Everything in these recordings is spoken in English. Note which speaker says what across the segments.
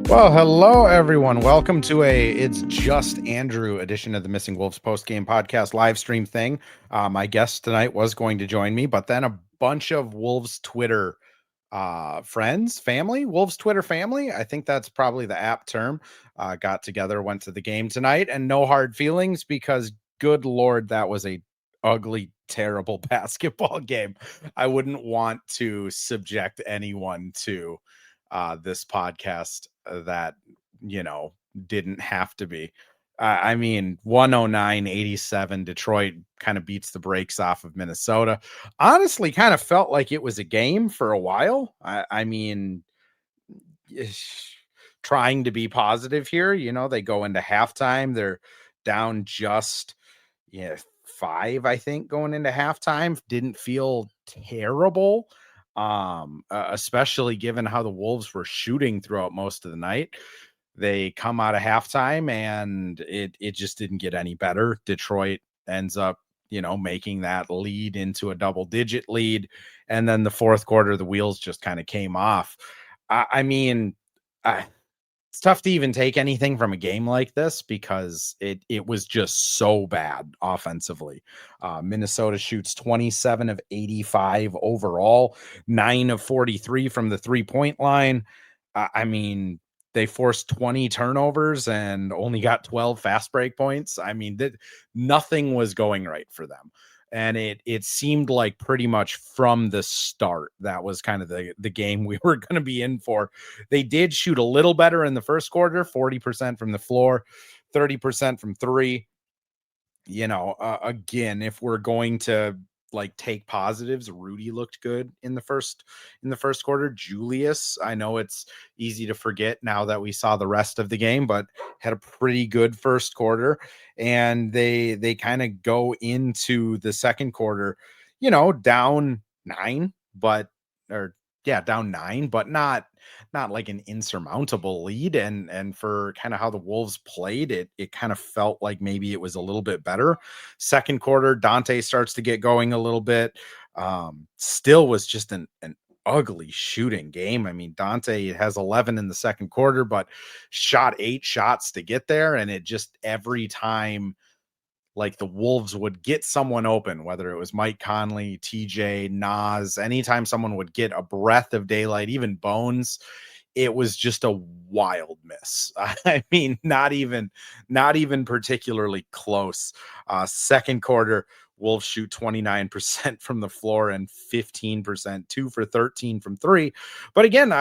Speaker 1: Well, hello everyone. Welcome to It's Just Andrew edition of the Missing Wolves post-game podcast live stream thing. My guest tonight was going to join me, but then a bunch of Wolves Twitter friends, family, Wolves Twitter family, I think that's probably the apt term, got together, went to the game tonight, and no hard feelings because good Lord, that was a ugly, terrible basketball game. I wouldn't want to subject anyone to this podcast that, didn't have to be. I mean, 109-87, Detroit kind of beats the brakes off of Minnesota. Honestly, kind of felt like it was a game for a while. I mean, trying to be positive here, they go into halftime. They're down just yeah, 5, I think, going into halftime. Didn't feel terrible, especially given how the Wolves were shooting throughout most of the night. They come out of halftime and it just didn't get any better. Detroit ends up, making that lead into a double-digit lead, and then the fourth quarter, the wheels just kind of came off. I mean, it's tough to even take anything from a game like this because it was just so bad offensively. Minnesota shoots 27 of 85 overall, 9 of 43 from the 3-point line. I mean, they forced 20 turnovers and only got 12 fast break points. I mean, nothing was going right for them. And it seemed like pretty much from the start, that was kind of the game we were going to be in for. They did shoot a little better in the first quarter, 40% from the floor, 30% from three. Again, if we're going to take positives, Rudy looked good in the first quarter. Julius, I know it's easy to forget now that we saw the rest of the game, but had a pretty good first quarter. And they kind of go into the second quarter, down 9, down 9, but not like an insurmountable lead. And for kind of how the Wolves played, it kind of felt like maybe it was a little bit better. Second quarter, Dante starts to get going a little bit. Still was just an ugly shooting game. I mean, Dante has 11 in the second quarter, but shot 8 shots to get there. And it just every time the Wolves would get someone open, whether it was Mike Conley, TJ, Nas, anytime someone would get a breath of daylight, even Bones, it was just a wild miss. I mean, not even particularly close. Second quarter, Wolves shoot 29% from the floor and 15%, 2 for 13 from 3. But again,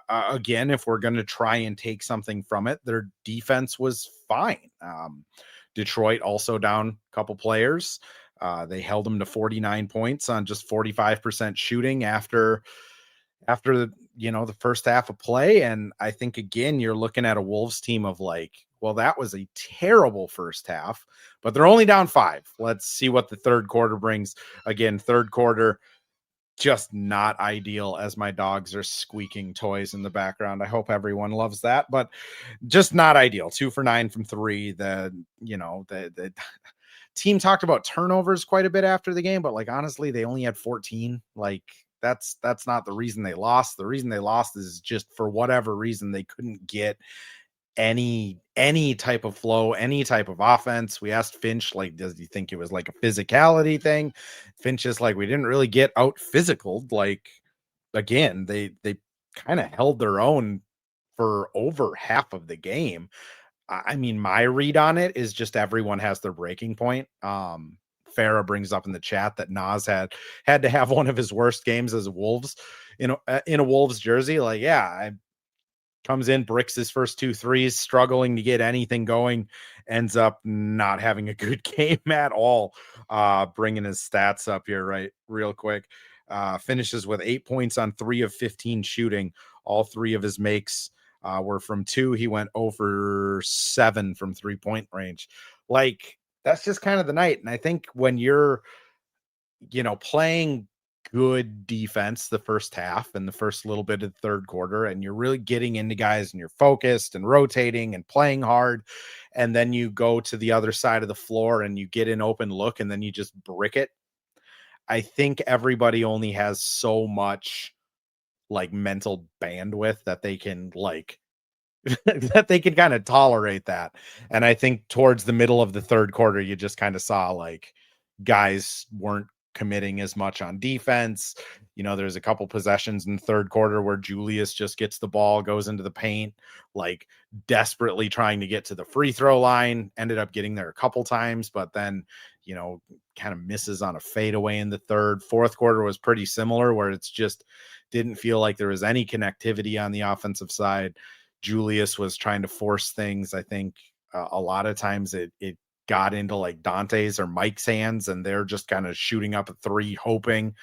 Speaker 1: again, if we're going to try and take something from it, their defense was fine. Detroit also down a couple players. They held them to 49 points on just 45% shooting after the first half of play. And I think, again, you're looking at a Wolves team of well, that was a terrible first half, but they're only down 5. Let's see what the third quarter brings. Again, third quarter, just not ideal, as my dogs are squeaking toys in the background. I hope everyone loves that, but just not ideal. 2 for 9 from 3. The team talked about turnovers quite a bit after the game, but honestly, they only had 14. That's not the reason they lost. The reason they lost is just for whatever reason they couldn't get any type of flow, any type of offense. We asked Finch, does he think it was a physicality thing? Finch is we didn't really get out physical. Again, they kind of held their own for over half of the game. I mean, my read on it is just everyone has their breaking point. Farah brings up in the chat that Nas had to have one of his worst games as a Wolves in a Wolves jersey. Comes in, bricks his first 2 threes, struggling to get anything going, ends up not having a good game at all. Bringing his stats up here real quick. Finishes with 8 points on 3 of 15 shooting. All 3 of his makes were from 2. He went over 7 from 3-point range. That's just kind of the night. And I think when you're, playing good defense the first half and the first little bit of the third quarter, and you're really getting into guys and you're focused and rotating and playing hard, and then you go to the other side of the floor and you get an open look and then you just brick it. I think everybody only has so much mental bandwidth that they can that they can kind of tolerate that. And I think towards the middle of the third quarter, you just kind of saw like guys weren't committing as much on defense. There's a couple possessions in the third quarter where Julius just gets the ball, goes into the paint, like desperately trying to get to the free throw line, ended up getting there a couple times, but then, kind of misses on a fadeaway in the third. Fourth quarter was pretty similar, where it's just didn't feel like there was any connectivity on the offensive side. Julius was trying to force things. I think a lot of times it got into like Dante's or Mike's hands, and they're just kind of shooting up a three, hoping.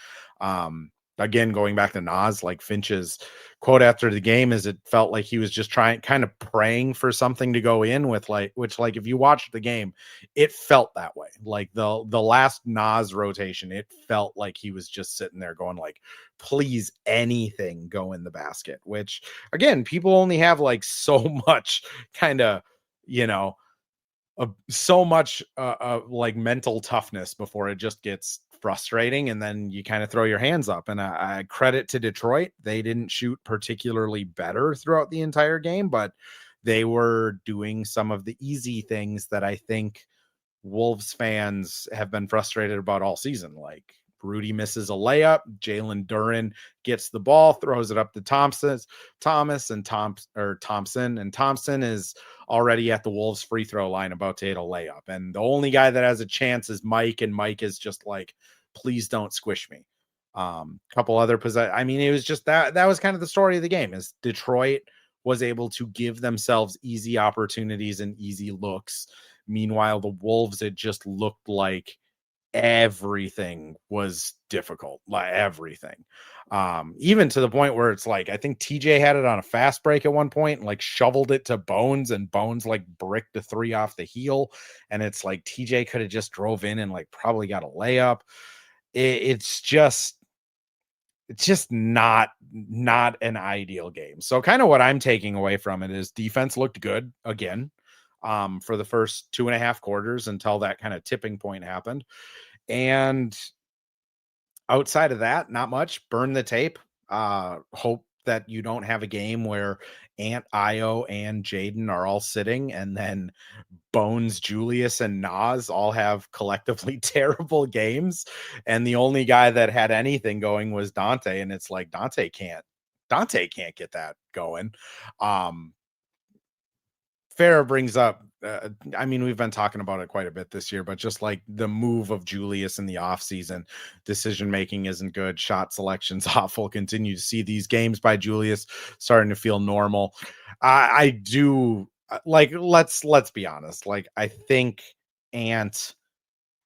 Speaker 1: Again, going back to Nas, like Finch's quote after the game is it felt like he was just trying, kind of praying for something to go in with, like, which, like, if you watched the game, it felt that way. Like the last Nas rotation, it felt like he was just sitting there going like, please, anything go in the basket, which again, people only have like so much kind of, you know, so much like mental toughness before it just gets frustrating, and then you kind of throw your hands up. And I credit to Detroit, they didn't shoot particularly better throughout the entire game, but they were doing some of the easy things that I think Wolves fans have been frustrated about all season. Like Rudy misses a layup, Jalen Duren gets the ball, throws it up to Thompson, and Thompson is already at the Wolves free throw line about to hit a layup. And the only guy that has a chance is Mike, and Mike is just like, please don't squish me. Couple other I mean, it was just that was kind of the story of the game, is Detroit was able to give themselves easy opportunities and easy looks. Meanwhile, the Wolves, it just looked like everything was difficult, like everything. Even to the point where it's like, I think TJ had it on a fast break at one point and like shoveled it to Bones, and Bones like bricked a three off the heel. And it's like TJ could have just drove in and like probably got a layup. It's just not an ideal game. So kind of what I'm taking away from it is defense looked good again for the first 2.5 quarters until that kind of tipping point happened. And outside of that, not much. Burn the tape. Hope that you don't have a game where Ant, Io, and Jaden are all sitting, and then Bones, Julius, and Nas all have collectively terrible games. And the only guy that had anything going was Dante. And it's like, Dante can't get that going. Farrah brings up, I mean, we've been talking about it quite a bit this year, but just like the move of Julius in the offseason, decision making isn't good. Shot selection's awful. Continue to see these games by Julius starting to feel normal. I do like, let's be honest. Like, I think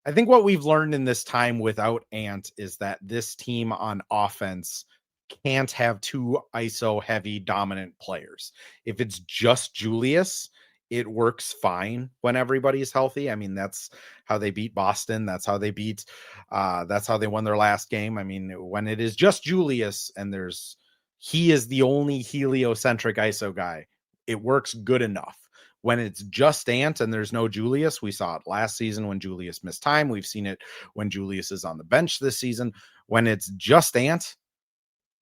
Speaker 1: what we've learned in this time without Ant is that this team on offense can't have two ISO heavy dominant players. If it's just Julius, it works fine when everybody's healthy. I mean, that's how they beat Boston. That's how they won their last game. I mean, when it is just Julius and he is the only heliocentric ISO guy, it works good enough. When it's just Ant and there's no Julius, we saw it last season when Julius missed time. We've seen it when Julius is on the bench this season. When it's just Ant,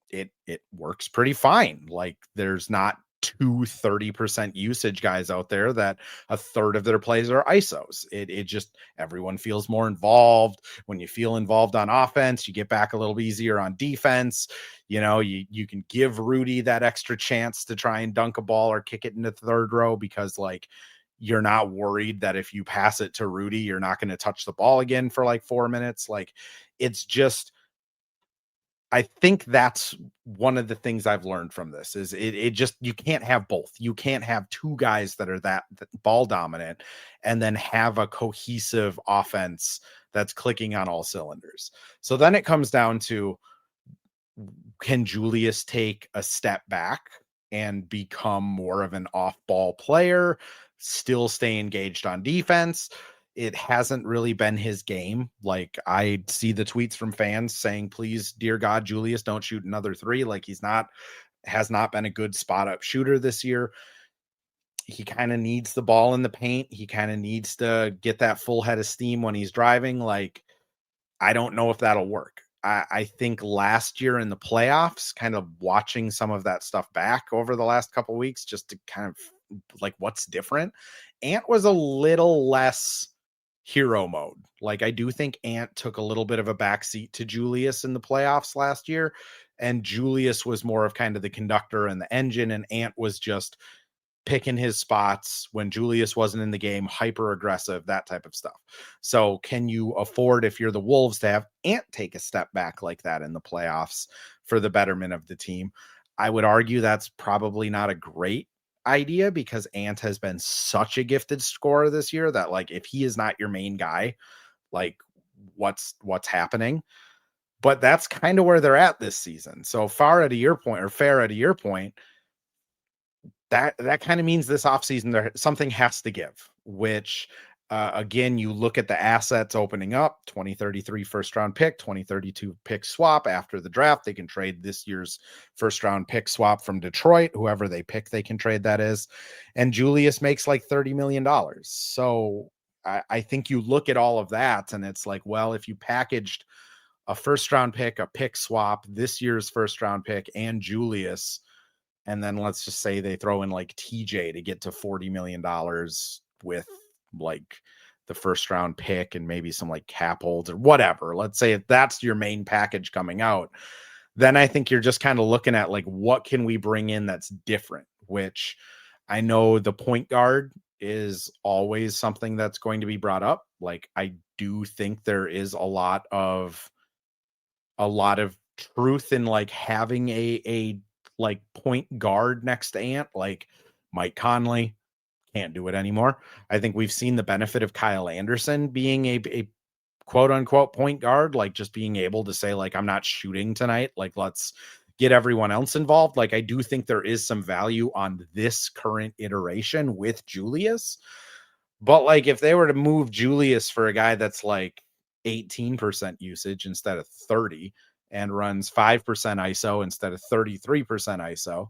Speaker 1: it works pretty fine. Like, there's not 30% usage guys out there that a third of their plays are ISOs. It just, everyone feels more involved. When you feel involved on offense, you get back a little easier on defense. You can give Rudy that extra chance to try and dunk a ball or kick it into the third row, because like, you're not worried that if you pass it to Rudy, you're not going to touch the ball again for like 4 minutes. Like, it's just, I think that's one of the things I've learned from this is it just, you can't have both. You can't have two guys that are that ball dominant and then have a cohesive offense that's clicking on all cylinders. So then it comes down to, can Julius take a step back and become more of an off-ball player, still stay engaged on defense? It hasn't really been his game. Like, I see the tweets from fans saying, please, dear God, Julius, don't shoot another three. Like, has not been a good spot up shooter this year. He kind of needs the ball in the paint. He kind of needs to get that full head of steam when he's driving. Like, I don't know if that'll work. I think last year in the playoffs, kind of watching some of that stuff back over the last couple weeks, just to kind of like what's different. Ant was a little less hero mode. Like I do think Ant took a little bit of a backseat to Julius in the playoffs last year, and Julius was more of kind of the conductor and the engine, and Ant was just picking his spots when Julius wasn't in the game, hyper aggressive, that type of stuff. So, can you afford, if you're the Wolves, to have Ant take a step back like that in the playoffs for the betterment of the team? I would argue that's probably not a great idea because Ant has been such a gifted scorer this year that, like, if he is not your main guy, like, what's happening? But that's kind of where they're at this season. So far at a year point, or fair at a year point, that kind of means this offseason there something has to give, which again, you look at the assets opening up: 2033 first round pick, 2032 pick swap. After the draft, they can trade this year's first round pick swap from Detroit. Whoever they pick, they can trade that is. And Julius makes like $30 million. So I think you look at all of that and it's like, well, if you packaged a first round pick, a pick swap, this year's first round pick, and Julius, and then let's just say they throw in like TJ to get to $40 million with like the first round pick and maybe some like cap holds or whatever. Let's say if that's your main package coming out, then I think you're just kind of looking at like, what can we bring in that's different? Which I know the point guard is always something that's going to be brought up. Like, I do think there is a lot of truth in like having a like point guard next to Ant, like Mike Conley can't do it anymore. I think we've seen the benefit of Kyle Anderson being a quote unquote point guard, like just being able to say like, I'm not shooting tonight. Like, let's get everyone else involved. Like, I do think there is some value on this current iteration with Julius, but like if they were to move Julius for a guy that's like 18% usage instead of 30 and runs 5% ISO instead of 33% ISO,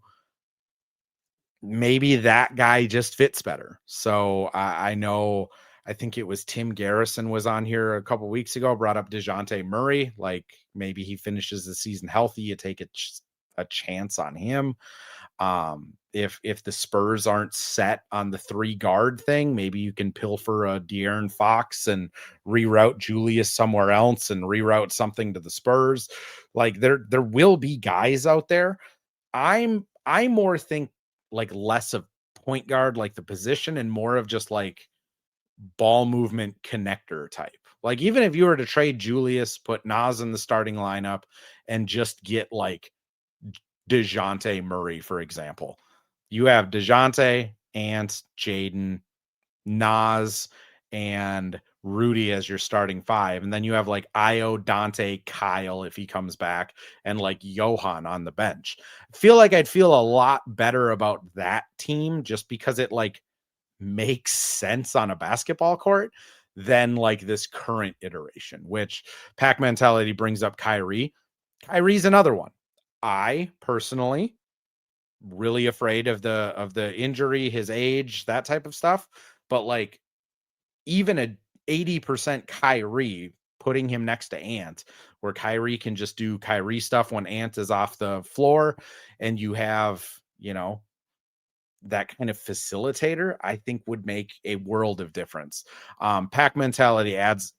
Speaker 1: maybe that guy just fits better. So I know, I think it was Tim Garrison was on here a couple weeks ago, brought up DeJounte Murray. Like maybe he finishes the season healthy, you take a chance on him. If the Spurs aren't set on the 3 guard thing, maybe you can pilfer a De'Aaron Fox and reroute Julius somewhere else and reroute something to the Spurs. Like there will be guys out there. I more think like less of point guard, like the position, and more of just like ball movement connector type. Like even if you were to trade Julius, put Nas in the starting lineup and just get like DeJounte Murray, for example. You have DeJounte, Ant, Jaden, Nas, and Rudy as your starting 5. And then you have like Io, Dante, Kyle, if he comes back, and like Johan on the bench. I feel like I'd feel a lot better about that team just because it like makes sense on a basketball court than like this current iteration, which pack mentality brings up Kyrie. Kyrie's another one. I personally really afraid of the injury, his age, that type of stuff. But like even a 80% Kyrie, putting him next to Ant, where Kyrie can just do Kyrie stuff when Ant is off the floor, and you have, you know, that kind of facilitator, I think would make a world of difference. Pack mentality asks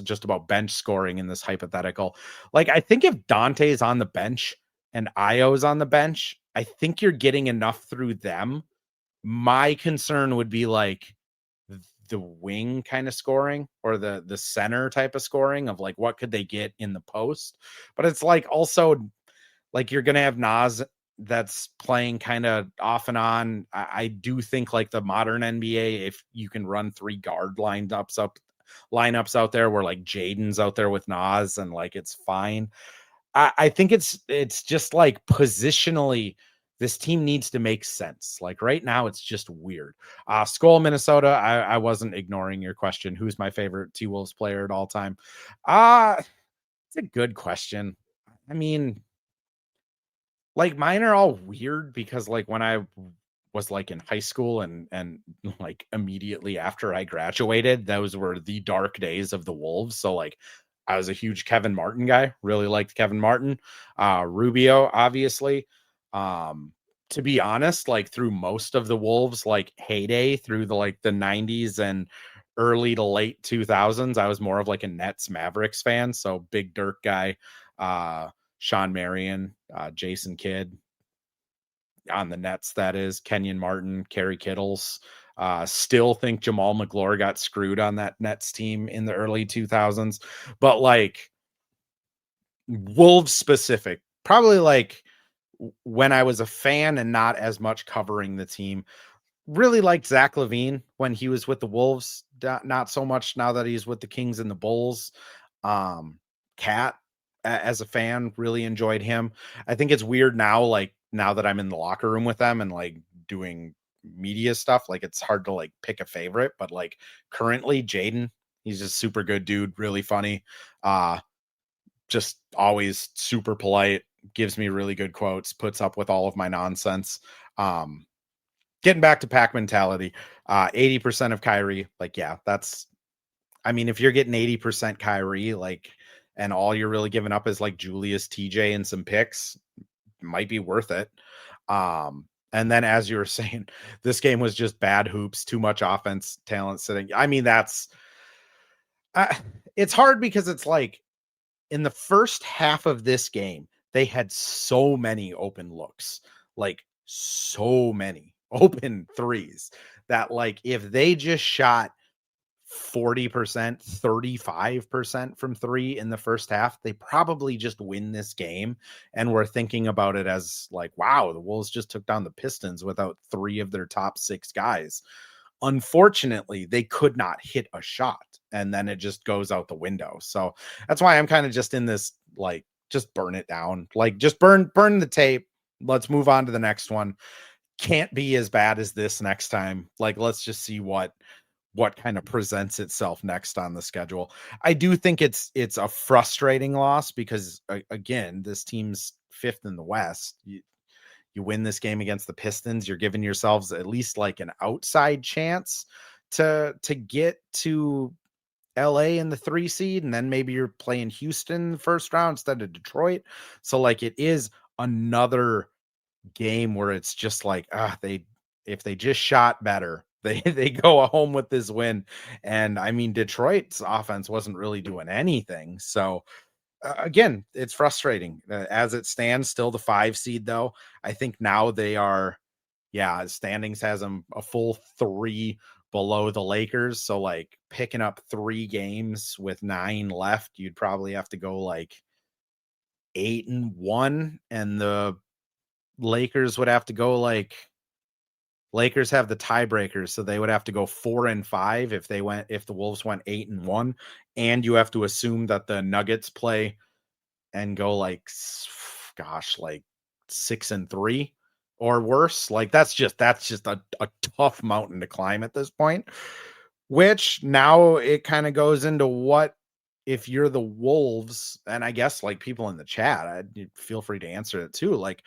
Speaker 1: just about bench scoring in this hypothetical. Like, I think if Dante is on the bench and Io's on the bench, I think you're getting enough through them. My concern would be like the wing kind of scoring, or the center type of scoring of like, what could they get in the post? But it's like also like you're going to have Nas that's playing kind of off and on. I do think like the modern NBA, if you can run 3 guard lineups out there where like Jaden's out there with Nas and like it's fine. I think it's just like positionally, this team needs to make sense. Like right now, it's just weird. Skull, Minnesota. I wasn't ignoring your question. Who's my favorite T-Wolves player at all time? It's a good question. I mean, like mine are all weird because like when I was like in high school and like immediately after I graduated, those were the dark days of the Wolves. So like I was a huge Kevin Martin guy, really liked Kevin Martin. Rubio, obviously. Um, to be honest, like through most of the Wolves like heyday through the 90s and early to late 2000s, I was more of like a Nets Mavericks fan. So big Dirk guy, Sean Marion, Jason Kidd on the Nets, that is, Kenyon Martin, Kerry Kittles. Still think Jamal McGlure got screwed on that Nets team in the early 2000s. But like Wolves specific, probably like when I was a fan and not as much covering the team, really liked Zach LaVine when he was with the Wolves. Not so much now that he's with the Kings and the Bulls. Cat, as a fan, really enjoyed him. I think it's weird now, like now that I'm in the locker room with them and like doing media stuff, like it's hard to like pick a favorite, but like currently Jaden, he's just super good dude, really funny. Just always super polite, gives me really good quotes, puts up with all of my nonsense. Getting back to pack mentality, 80% of Kyrie, like, yeah, I mean, if you're getting 80% Kyrie, like, and all you're really giving up is like Julius, TJ, and some picks, might be worth it. And then as you were saying, this game was just bad hoops, too much offense, talent sitting. I mean, it's hard because it's like in the first half of this game, they had so many open looks, like so many open threes that like if they just shot 40%, 35% from three in the first half, they probably just win this game. And we're thinking about it as like, wow, the Wolves just took down the Pistons without three of their top six guys. Unfortunately, they could not hit a shot, and then it just goes out the window. So that's why I'm kind of just in this, like, just burn it down, like just burn the tape. Let's move on to the next one. Can't be as bad as this next time. Like, let's just see what kind of presents itself next on the schedule. I do think it's a frustrating loss because again, this team's fifth in the West. You win this game against the Pistons, you're giving yourselves at least like an outside chance to get to LA in the 3 seed, and then maybe you're playing Houston in the first round instead of Detroit. So like it is another game where it's just like if they just shot better, they go home with this win. And I mean, Detroit's offense wasn't really doing anything. So again, it's frustrating. As it stands, still the 5 seed though. I think now they are, yeah, standings has them a full 3 below the Lakers. So like picking up 3 games with 9 left, you'd probably have to go like 8-1, and the Lakers would have to go like Lakers have the tiebreakers, so they would have to go 4-5 if the Wolves went 8-1, and you have to assume that the Nuggets play and go like gosh, like 6-3 or worse. Like that's just a tough mountain to climb at this point. Which now it kind of goes into what if you're the Wolves, and I guess like people in the chat, feel free to answer it too. Like,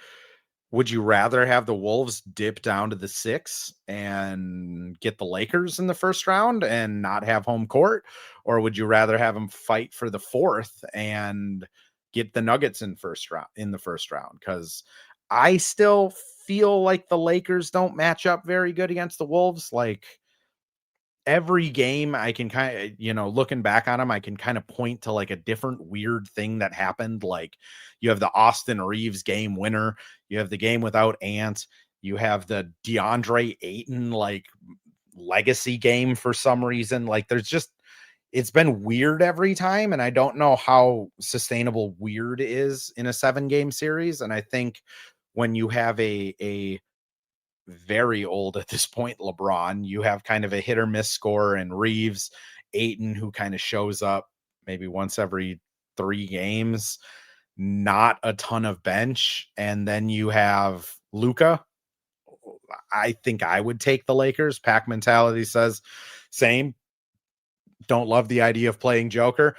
Speaker 1: would you rather have the Wolves dip down to the 6 and get the Lakers in the first round and not have home court? Or would you rather have them fight for the 4th and get the Nuggets in the first round? Because I still feel like the Lakers don't match up very good against the Wolves. Like every game I can kind of, looking back on them, I can kind of point to like a different weird thing that happened. Like you have the Austin Reeves game winner, you have the game without Ant, you have the DeAndre Ayton like legacy game for some reason. Like it's been weird every time, and I don't know how sustainable weird is in a 7-game series. And I think when you have a very old at this point LeBron, you have kind of a hit or miss scorer in Reeves, Ayton, who kind of shows up maybe once every 3 games, not a ton of bench, and then you have Luka. I think I would take the Lakers. Pack mentality says same. Don't love the idea of playing Joker.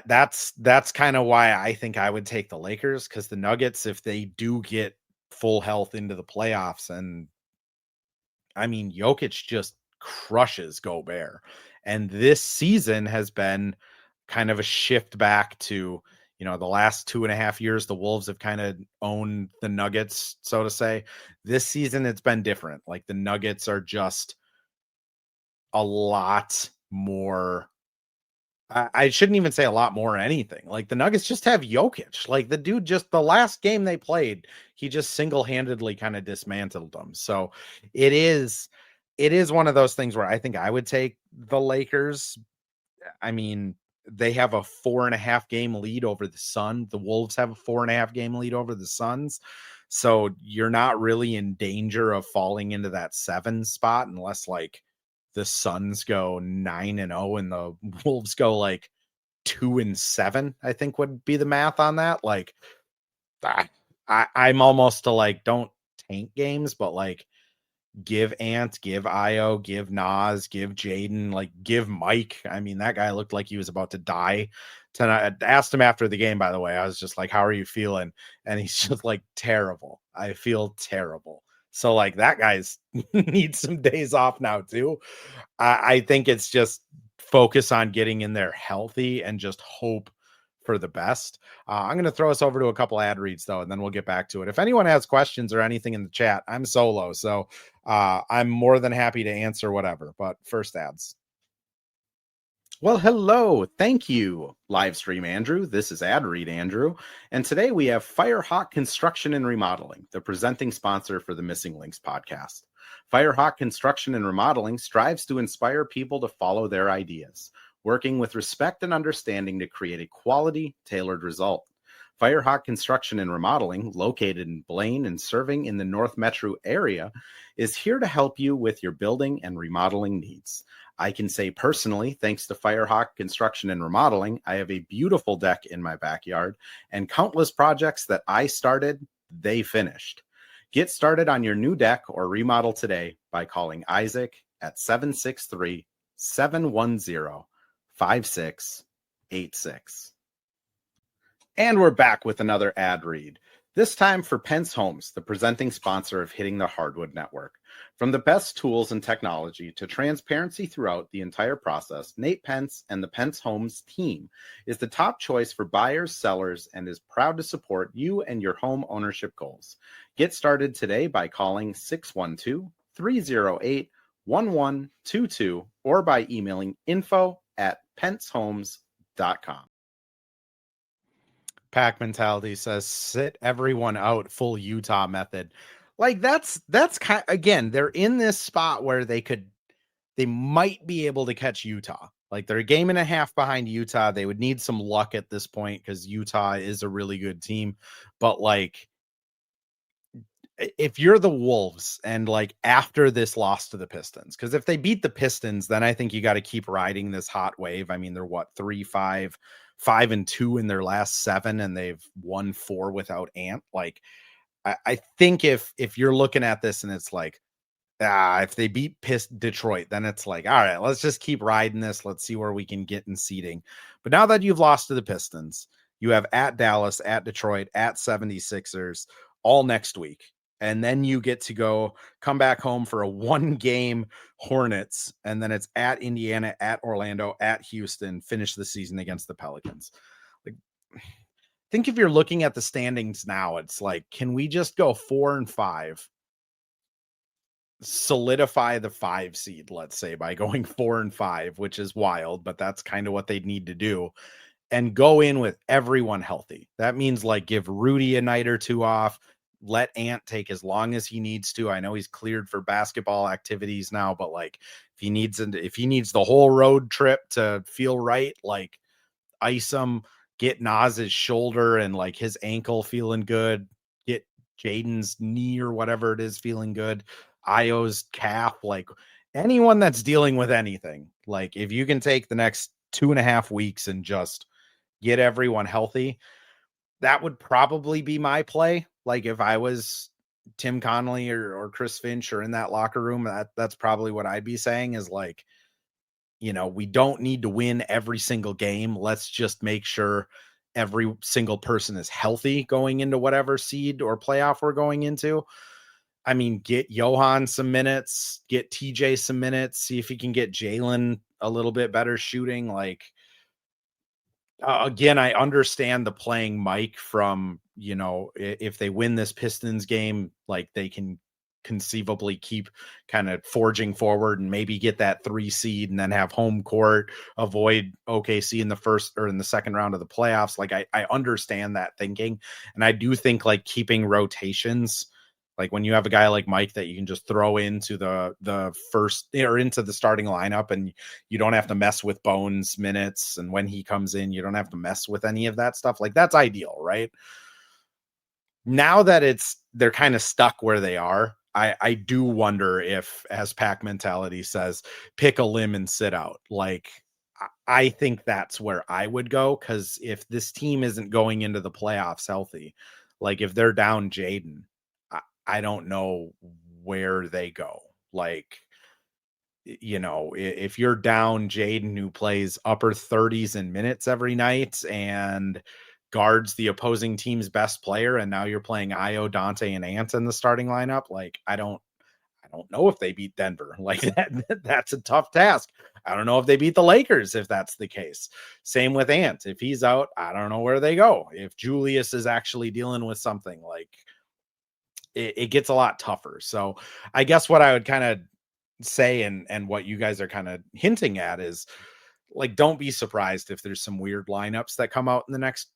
Speaker 1: That's kind of why I think I would take the Lakers, because the Nuggets, if they do get full health into the playoffs, and I mean, Jokic just crushes Gobert. And this season has been kind of a shift back to, the last 2.5 years, the Wolves have kind of owned the Nuggets, so to say. This season, it's been different. Like the Nuggets are just a lot more. I shouldn't even say a lot more anything. Like the Nuggets just have Jokic. Like the dude, just the last game they played, he just single-handedly kind of dismantled them. So it is one of those things where I think I would take the Lakers. I mean, they have a 4.5 game lead over the Sun. The Wolves have a 4.5 game lead over the Suns. So you're not really in danger of falling into that 7 spot unless like the Suns go 9-0 and the Wolves go like 2-7, I think would be the math on that. Like I'm almost to like, don't tank games, but like give Ant, give Io, give Nas, give Jaden, like give Mike. I mean, that guy looked like he was about to die tonight. I asked him after the game, by the way. I was just like, how are you feeling? And he's just like, terrible. I feel terrible. So like that guy's needs some days off now too. I think it's just focus on getting in there healthy and just hope for the best. I'm going to throw us over to a couple ad reads though, and then we'll get back to it. If anyone has questions or anything in the chat, I'm solo, so I'm more than happy to answer whatever. But first, ads. Well, hello. Thank you, Livestream Andrew. This is Ad Read Andrew. And today we have Firehawk Construction and Remodeling, the presenting sponsor for the Missing Links podcast. Firehawk Construction and Remodeling strives to inspire people to follow their ideas, working with respect and understanding to create a quality, tailored result. Firehawk Construction and Remodeling, located in Blaine and serving in the North Metro area, is here to help you with your building and remodeling needs. I can say personally, thanks to Firehawk Construction and Remodeling, I have a beautiful deck in my backyard and countless projects that I started, they finished. Get started on your new deck or remodel today by calling Isaac at 763-710-5686. And we're back with another ad read, this time for Pence Homes, the presenting sponsor of Hitting the Hardwood Network. From the best tools and technology to transparency throughout the entire process, Nate Pence and the Pence Homes team is the top choice for buyers, sellers, and is proud to support you and your home ownership goals. Get started today by calling 612-308-1122 or by emailing info@pencehomes.com. Pack Mentality says, sit everyone out, full Utah method. Like that's kind again, they're in this spot where they might be able to catch Utah. Like they're a game and a half behind Utah. They would need some luck at this point because Utah is a really good team. But like, if you're the Wolves and like after this loss to the Pistons, because if they beat the Pistons, then I think you got to keep riding this hot wave. I mean, they're 3-5, 5-2 in their last 7, and they've won 4 without Ant. Like, I think if you're looking at this and it's like, if they beat Detroit, then it's like, all right, let's just keep riding this. Let's see where we can get in seeding. But now that you've lost to the Pistons, you have at Dallas, at Detroit, at 76ers all next week. And then you get to come back home for a 1-game Hornets. And then it's at Indiana, at Orlando, at Houston, finish the season against the Pelicans. Like, I think if you're looking at the standings now, it's like, can we just go 4-5? Solidify the 5 seed, let's say, by going 4-5, which is wild, but that's kind of what they'd need to do, and go in with everyone healthy. That means like give Rudy a night or 2 off, let Ant take as long as he needs to. I know he's cleared for basketball activities now, but like if he needs the whole road trip to feel right, like ice him, get Nas's shoulder and like his ankle feeling good, get Jaden's knee or whatever it is feeling good, Io's calf, like anyone that's dealing with anything. Like if you can take the next 2.5 weeks and just get everyone healthy, that would probably be my play. Like if I was Tim Connolly or Chris Finch or in that locker room, that's probably what I'd be saying is like, we don't need to win every single game. Let's just make sure every single person is healthy going into whatever seed or playoff we're going into. I mean, get Johan some minutes, get TJ some minutes, see if he can get Jalen a little bit better shooting. Like Again, I understand the playing Mike from, if they win this Pistons game, like they can conceivably keep kind of forging forward and maybe get that 3 seed and then have home court, avoid OKC in the first or in the second round of the playoffs. Like I understand that thinking. And I do think like keeping rotations, like when you have a guy like Mike that you can just throw into the first or into the starting lineup, and you don't have to mess with Bones minutes, and when he comes in, you don't have to mess with any of that stuff. Like that's ideal, right? Now that they're kind of stuck where they are, I do wonder if, as pack mentality says, pick a limb and sit out. Like I think that's where I would go, because if this team isn't going into the playoffs healthy, like if they're down Jaden, I don't know where they go. Like, if you're down Jaden, who plays upper 30s in minutes every night and guards the opposing team's best player, and now you're playing Io, Dante, and Ant in the starting lineup, like I don't know if they beat Denver. Like that's a tough task. I don't know if they beat the Lakers if that's the case. Same with Ant. If he's out, I don't know where they go. If Julius is actually dealing with something, like it gets a lot tougher. So I guess what I would kind of say, and what you guys are kind of hinting at, is like, don't be surprised if there's some weird lineups that come out in the next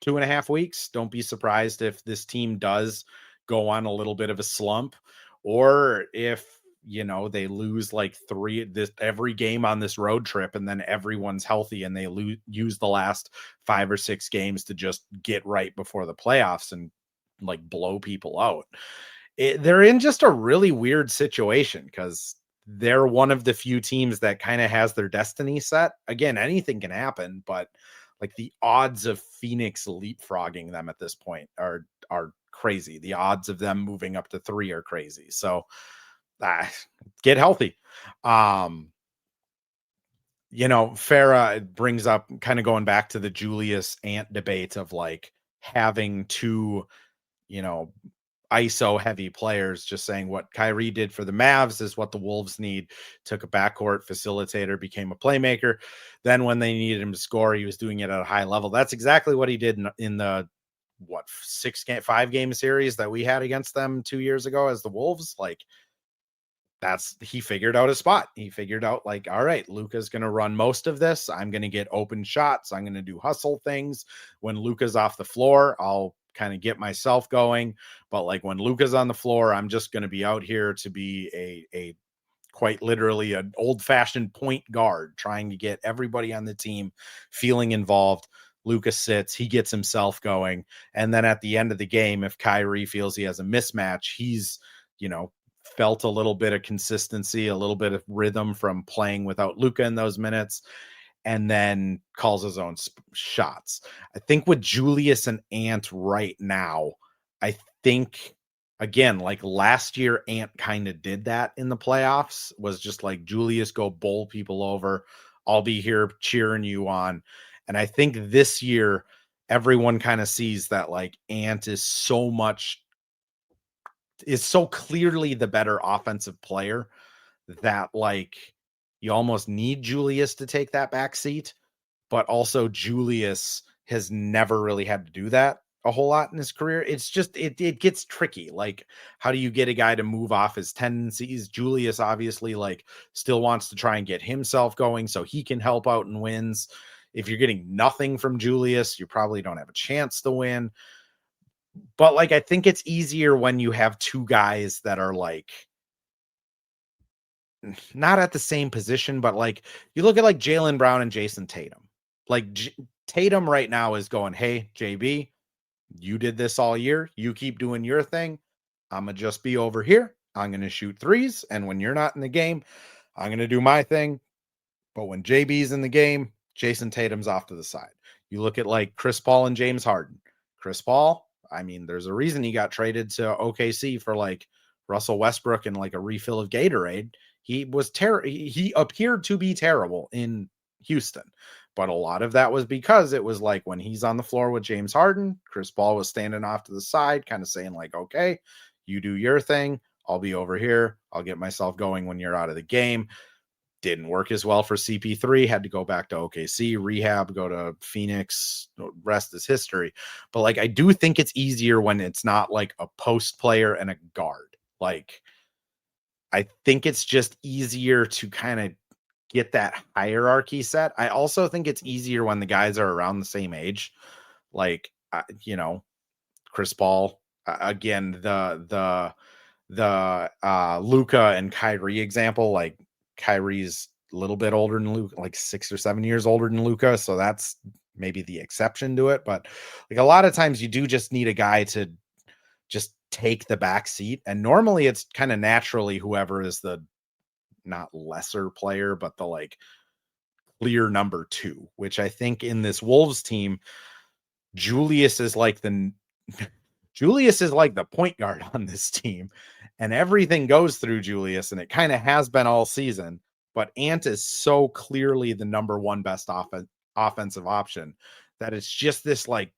Speaker 1: 2.5 weeks. Don't be surprised if this team does go on a little bit of a slump, or if they lose like every game on this road trip, and then everyone's healthy and they use the last 5 or 6 games to just get right before the playoffs and like blow people out. They're in just a really weird situation, because they're one of the few teams that kind of has their destiny set. Again, anything can happen, but like the odds of Phoenix leapfrogging them at this point are crazy. The odds of them moving up to 3 are crazy. So get healthy. Farah brings up, kind of going back to the Julius Ant debate of like having two, ISO heavy players, just saying what Kyrie did for the Mavs is what the Wolves need. Took a backcourt facilitator, became a playmaker. Then when they needed him to score, he was doing it at a high level. That's exactly what he did in the 5-game series that we had against them 2 years ago as the Wolves. Like he figured out a spot. He figured out like, all right, Luka's going to run most of this. I'm going to get open shots. I'm going to do hustle things. When Luka's off the floor, I'll kind of get myself going. But like when Luka's on the floor, I'm just going to be out here to be a quite literally an old-fashioned point guard, trying to get everybody on the team feeling involved. Luka sits, he gets himself going. And then at the end of the game, if Kyrie feels he has a mismatch, he's, felt a little bit of consistency, a little bit of rhythm from playing without Luka in those minutes, and then calls his own shots. I think with Julius and Ant right now, I think, again, like last year, Ant kind of did that in the playoffs, was just like, Julius, go bowl people over. I'll be here cheering you on. And I think this year, everyone kind of sees that like Ant is so clearly the better offensive player, that like you almost need Julius to take that back seat. But also Julius has never really had to do that a whole lot in his career. It's just, it gets tricky. Like, how do you get a guy to move off his tendencies? Julius obviously like still wants to try and get himself going so he can help out in wins. If you're getting nothing from Julius, you probably don't have a chance to win. But like, I think it's easier when you have two guys that are like not at the same position, but like you look at like Jaylen Brown and Jason Tatum. Like Tatum right now is going, hey, JB, you did this all year. You keep doing your thing. I'm going to just be over here. I'm going to shoot threes. And when you're not in the game, I'm going to do my thing. But when JB's in the game, Jason Tatum's off to the side. You look at like Chris Paul and James Harden. Chris Paul, I mean, there's a reason he got traded to OKC for like Russell Westbrook and like a refill of Gatorade. He was he appeared to be terrible in Houston, but a lot of that was because it was like when he's on the floor with James Harden, Chris Paul was standing off to the side, kind of saying like, okay, you do your thing. I'll be over here. I'll get myself going when you're out of the game. Didn't work as well for CP3, had to go back to OKC, rehab, go to Phoenix, rest is history. But like, I do think it's easier when it's not like a post player and a guard. Like, I think it's just easier to kind of get that hierarchy set. I also think it's easier when the guys are around the same age. Like, Chris Paul, again, the Luka and Kyrie example, like Kyrie's a little bit older than Luka, like 6 or 7 years older than Luka, so that's maybe the exception to it. But like, a lot of times you do just need a guy to just take the back seat, and normally it's kind of naturally whoever is the not lesser player, but the like clear number 2, which I think in this Wolves team, Julius is like the Julius is like the point guard on this team, and everything goes through Julius, and it kind of has been all season. But Ant is so clearly the number one best offensive option that it's just this like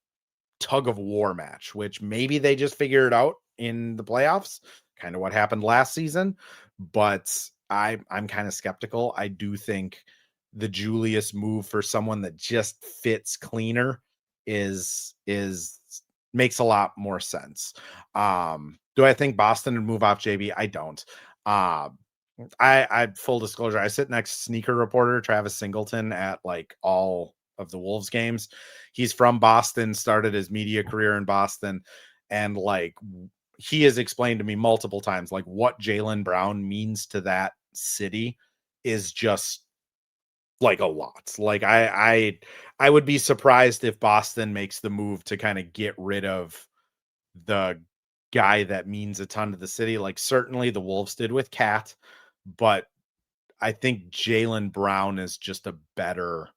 Speaker 1: tug of war match, which maybe they just figure it out in the playoffs, kind of what happened last season. But I'm kind of skeptical. I do think the Julius move for someone that just fits cleaner is makes a lot more sense. Do I think Boston would move off JB? I don't. I full disclosure, I sit next to sneaker reporter Travis Singleton at like all of the Wolves games. He's from Boston, started his media career in Boston, and like he has explained to me multiple times like what Jaylen Brown means to that city is just like a lot. Like I would be surprised if Boston makes the move to kind of get rid of the guy that means a ton to the city. Like certainly the Wolves did with Cat, but I think Jaylen Brown is just a better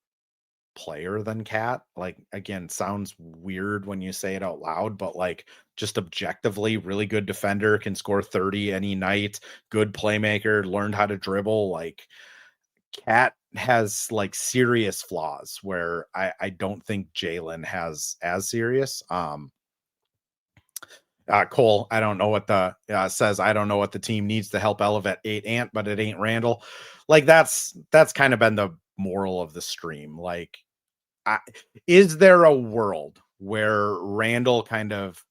Speaker 1: player than Cat. Like, again, sounds weird when you say it out loud, but like just objectively really good defender, can score 30 any night, good playmaker, learned how to dribble. Like Cat has like serious flaws where I don't think Jaylen has as serious. Cole, I don't know what the says. I don't know what the team needs to help elevate Ant, but it ain't Randall. Like that's kind of been the moral of the stream. Like, is there a world where Randall kind of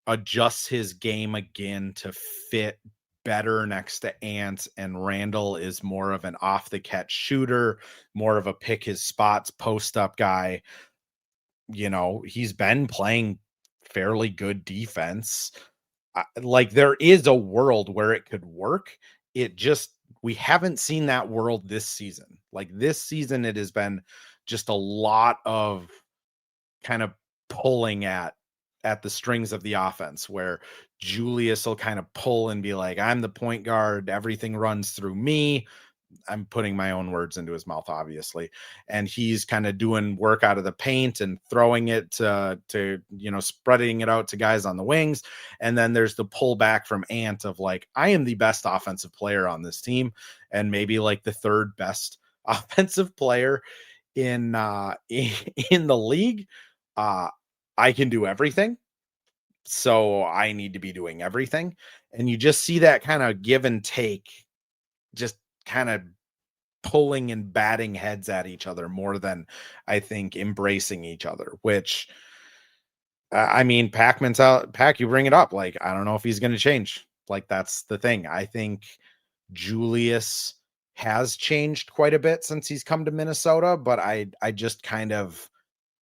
Speaker 1: adjusts his game again to fit better next to Ant, and Randall is more of an off the catch shooter, more of a pick his spots post up guy? He's been playing fairly good defense. Like there is a world where it could work. It just, we haven't seen that world this season. Like this season, it has been just a lot of kind of pulling at the strings of the offense, where Julius will kind of pull and be like, I'm the point guard, everything runs through me. I'm putting my own words into his mouth, obviously. And he's kind of doing work out of the paint and throwing it to spreading it out to guys on the wings. And then there's the pullback from Ant of like, I am the best offensive player on this team, and maybe like the third best offensive player in in the league. I can do everything, so I need to be doing everything. And you just see that kind of give and take, just kind of pulling and batting heads at each other more than I think embracing each other, which I mean, Pac, you bring it up. Like, I don't know if he's going to change. Like, that's the thing. I think Julius has changed quite a bit since he's come to Minnesota, but I just kind of,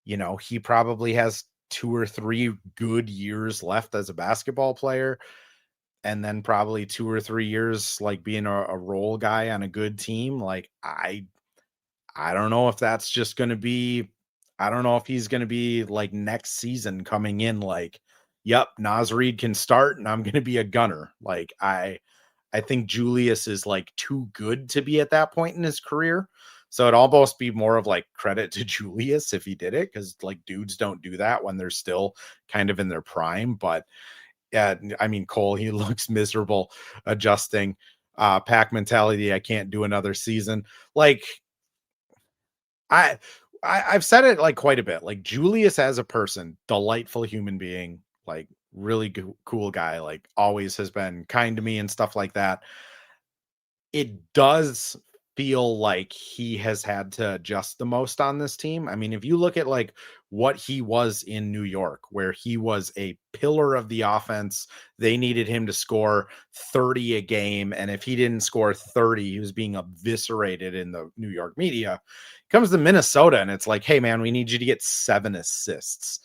Speaker 1: he probably has 2 or 3 good years left as a basketball player, and then probably 2 or 3 years like being a role guy on a good team. Like I don't know if that's just going to be, I don't know if he's going to be like next season coming in like, yep, Naz Reid can start and I'm going to be a gunner. Like I think Julius is like too good to be at that point in his career. So it'd almost be more of like credit to Julius if he did it, because like dudes don't do that when they're still kind of in their prime. But yeah, I mean, Cole, he looks miserable adjusting. Pack mentality, I can't do another season. Like I, I've said it like quite a bit. Like Julius as a person, delightful human being, like really cool guy, like always has been kind to me and stuff like that. It does feel like he has had to adjust the most on this team. I mean, if you look at like what he was in New York, where he was a pillar of the offense, they needed him to score 30 a game. And if he didn't score 30, he was being eviscerated in the New York media. Comes to Minnesota and it's like, hey man, we need you to get 7 assists.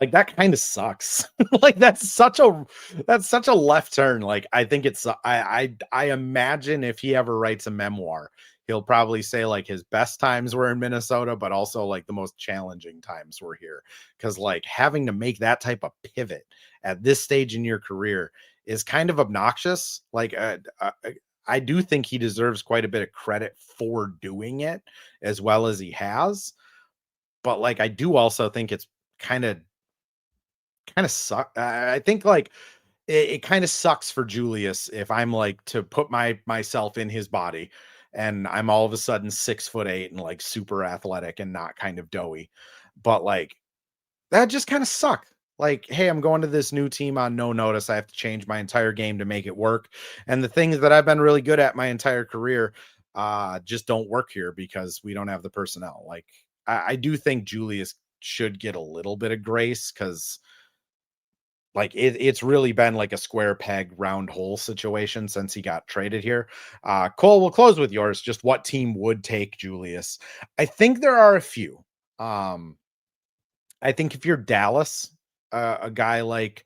Speaker 1: Like that kind of sucks. Like that's such a left turn. Like I think it's I imagine if he ever writes a memoir, he'll probably say like his best times were in Minnesota, but also like the most challenging times were here. Cause like having to make that type of pivot at this stage in your career is kind of obnoxious. Like I do think he deserves quite a bit of credit for doing it as well as he has. But like I do also think it's kind of suck. I think like it kind of sucks for Julius if I'm like to put myself in his body and I'm all of a sudden 6'8" and like super athletic and not kind of doughy. But like that just kind of sucked. Like, hey, I'm going to this new team on no notice. I have to change my entire game to make it work. And the things that I've been really good at my entire career just don't work here because we don't have the personnel. Like I do think Julius should get a little bit of grace because like it's really been like a square peg round hole situation since he got traded here. Cole, we'll close with yours. Just what team would take Julius? I think there are a few. I think if you're Dallas, a guy like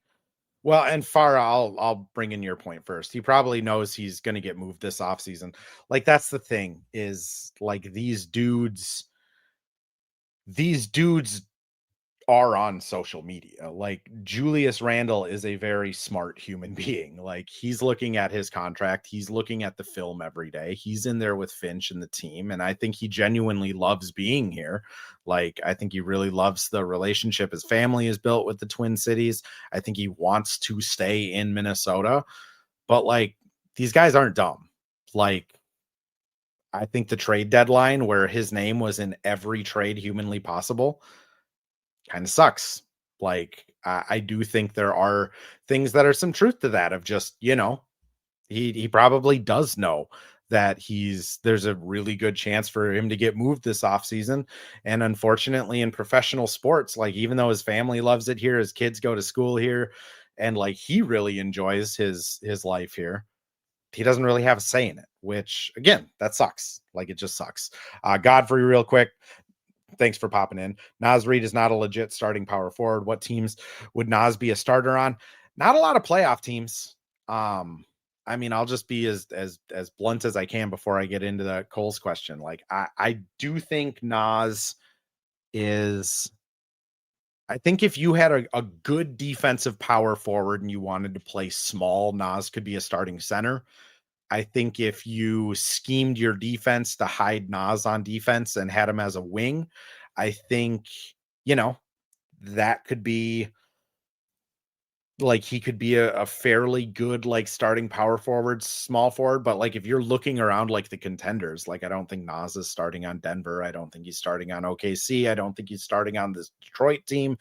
Speaker 1: well, and Farah, I'll bring in your point first. He probably knows he's going to get moved this offseason. Like that's the thing is like these dudes are on social media. Like Julius Randle is a very smart human being. Like he's looking at his contract, he's looking at the film every day. He's in there with Finch and the team and I think he genuinely loves being here. Like I think he really loves the relationship his family is built with the Twin Cities. I think he wants to stay in Minnesota. But like these guys aren't dumb. Like I think the trade deadline where his name was in every trade humanly possible kind of sucks. Like I do think there are things that are some truth to that of just, you know, he probably does know that there's a really good chance for him to get moved this offseason. And unfortunately in professional sports, like even though his family loves it here, his kids go to school here, and like he really enjoys his life here. He doesn't really have a say in it, which again, that sucks. Like it just sucks. Godfrey, real quick. Thanks for popping in. Naz Reid is not a legit starting power forward. What teams would Naz be a starter on? Not a lot of playoff teams. I mean, I'll just be as blunt as I can before I get into the Cole's question. Like, I do think Naz is. I think if you had a good defensive power forward and you wanted to play small, Naz could be a starting center. I think if you schemed your defense to hide Naz on defense and had him as a wing, I think, you know, that could be like he could be a fairly good like starting power forward, small forward. But like if you're looking around like the contenders, like I don't think Naz is starting on Denver. I don't think he's starting on OKC. I don't think he's starting on this Detroit team.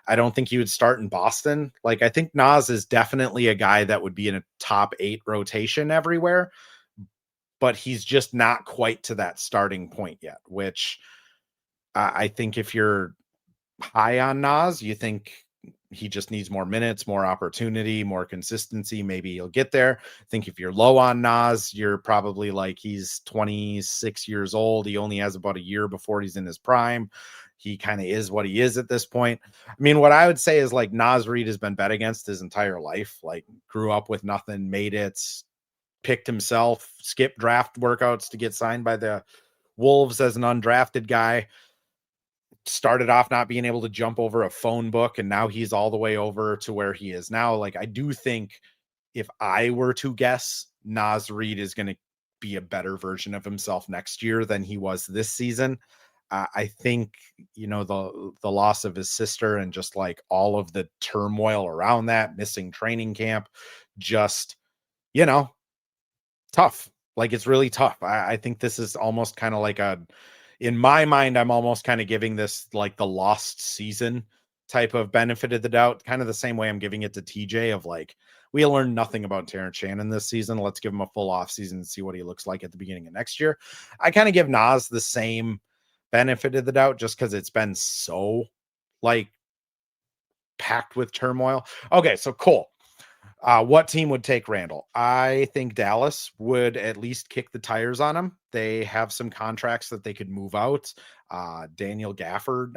Speaker 1: I don't think he would start in Boston. Like I think Naz is definitely a guy that would be in a top 8 rotation everywhere, but he's just not quite to that starting point yet, which I think if you're high on Naz, you think he just needs more minutes, more opportunity, more consistency. Maybe he'll get there. I think if you're low on Naz, you're probably like he's 26 years old. He only has about a year before he's in his prime. He kind of is what he is at this point. I mean, what I would say is like Naz Reid has been bet against his entire life, like grew up with nothing, made it, picked himself, skipped draft workouts to get signed by the Wolves as an undrafted guy. Started off not being able to jump over a phone book, and now he's all the way over to where he is now. Like, I do think if I were to guess, Naz Reid is going to be a better version of himself next year than he was this season. I think, you know, the loss of his sister and just like all of the turmoil around that, missing training camp, just, you know, tough. Like, it's really tough. I think this is almost kind of like in my mind, I'm almost kind of giving this like the lost season type of benefit of the doubt, kind of the same way I'm giving it to TJ of like, we learned nothing about Terrence Shannon this season. Let's give him a full offseason and see what he looks like at the beginning of next year. I kind of give Nas the same benefit of the doubt just because it's been so like packed with turmoil. Okay, so cool. What team would take Randall? I think Dallas would at least kick the tires on him. They have some contracts that they could move out. Daniel Gafford,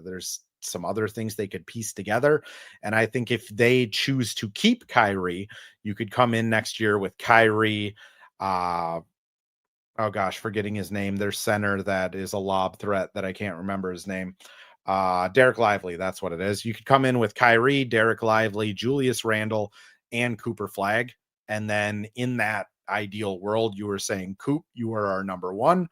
Speaker 1: there's some other things they could piece together. And I think if they choose to keep Kyrie, you could come in next year with Kyrie. Oh gosh, forgetting his name. Their center that is a lob threat that I can't remember his name. Derek Lively, that's what it is. You could come in with Kyrie, Derek Lively, Julius Randle, and Cooper Flag. And then in that ideal world, you were saying, Coop, you are our number one.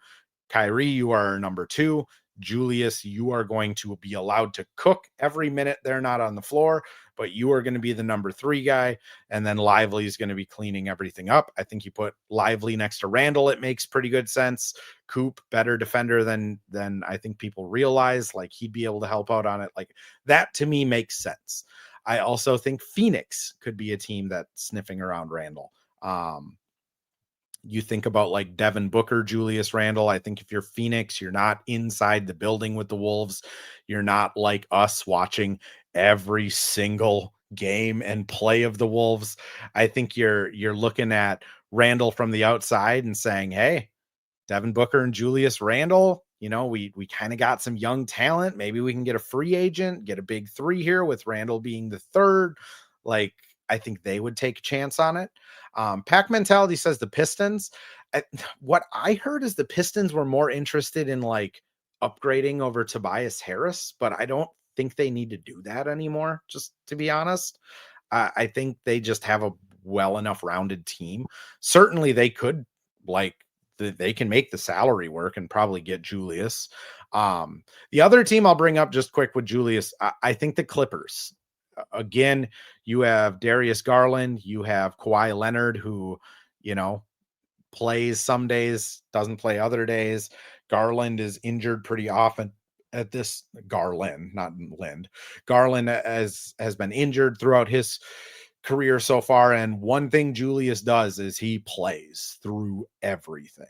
Speaker 1: Kyrie, you are our number two. Julius, you are going to be allowed to cook every minute they're not on the floor, but you are going to be the number three guy. And then Lively is going to be cleaning everything up. I think you put Lively next to Randall. It makes pretty good sense. Coop, better defender than I think people realize. Like, he'd be able to help out on it. Like, that to me makes sense. I also think Phoenix could be a team that's sniffing around Randall. You think about like Devin Booker, Julius Randle. I think if you're Phoenix, you're not inside the building with the Wolves. You're not like us watching every single game and play of the Wolves. I think you're looking at Randle from the outside and saying, hey, Devin Booker and Julius Randle, you know, we kind of got some young talent. Maybe we can get a free agent, get a big three here with Randle being the third. Like, I think they would take a chance on it. Pack Mentality says the Pistons. What I heard is the Pistons were more interested in like upgrading over Tobias Harris, but I don't think they need to do that anymore, just to be honest. I think they just have a well enough rounded team. Certainly they could like they can make the salary work and probably get Julius. The other team I'll bring up just quick with Julius, I think the Clippers. Again, you have Darius Garland, you have Kawhi Leonard, who, you know, plays some days, doesn't play other days. Garland is injured pretty often at this. Garland, not Lind. Garland has been injured throughout his career so far. And one thing Julius does is he plays through everything.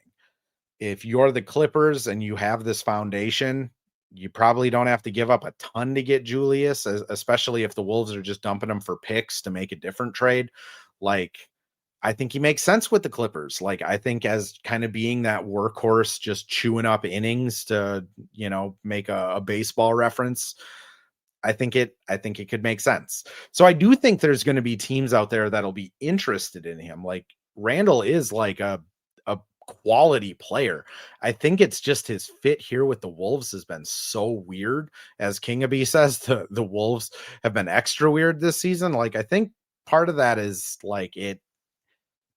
Speaker 1: If you're the Clippers and you have this foundation, you probably don't have to give up a ton to get Julius, especially if the Wolves are just dumping him for picks to make a different trade. Like, I think he makes sense with the Clippers. Like, I think as kind of being that workhorse, just chewing up innings to, you know, make a baseball reference. I think it could make sense. So I do think there's going to be teams out there that'll be interested in him. Like, Randall is like a quality player. I think it's just his fit here with the Wolves has been so weird. As Kingabee says, the Wolves have been extra weird this season. Like, I think part of that is like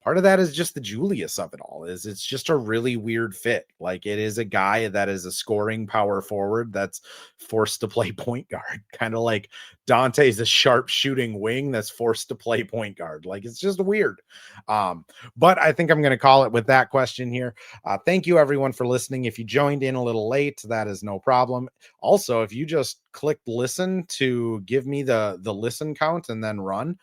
Speaker 1: part of that is just the Julius of it all. Is it's just a really weird fit. Like, it is a guy that is a scoring power forward that's forced to play point guard, kind of like Dante's a sharp shooting wing that's forced to play point guard. Like, it's just weird. But I think I'm going to call it with that question here. Thank you everyone for listening. If you joined in a little late, that is no problem. Also, if you just clicked listen to give me the listen count and then run,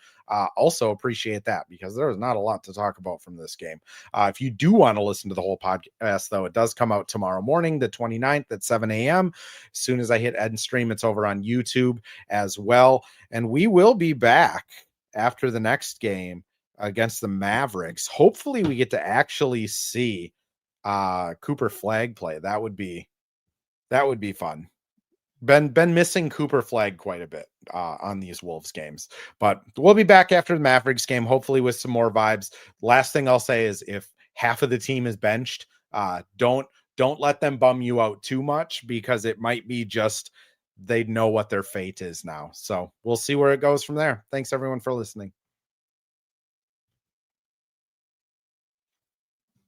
Speaker 1: also appreciate that, because there was not a lot to talk about from this game. If you do want to listen to the whole podcast, though, it does come out tomorrow morning, the 29th at 7 a.m. As soon as I hit end stream, it's over on YouTube as well. And we will be back after the next game against the Mavericks. Hopefully we get to actually see Cooper Flag play. That would be fun. Been missing Cooper Flag quite a bit on these Wolves games, but we'll be back after the Mavericks game, hopefully with some more vibes. Last thing I'll say is if half of the team is benched, don't let them bum you out too much, because it might be just they know what their fate is now. So we'll see where it goes from there. Thanks everyone for listening.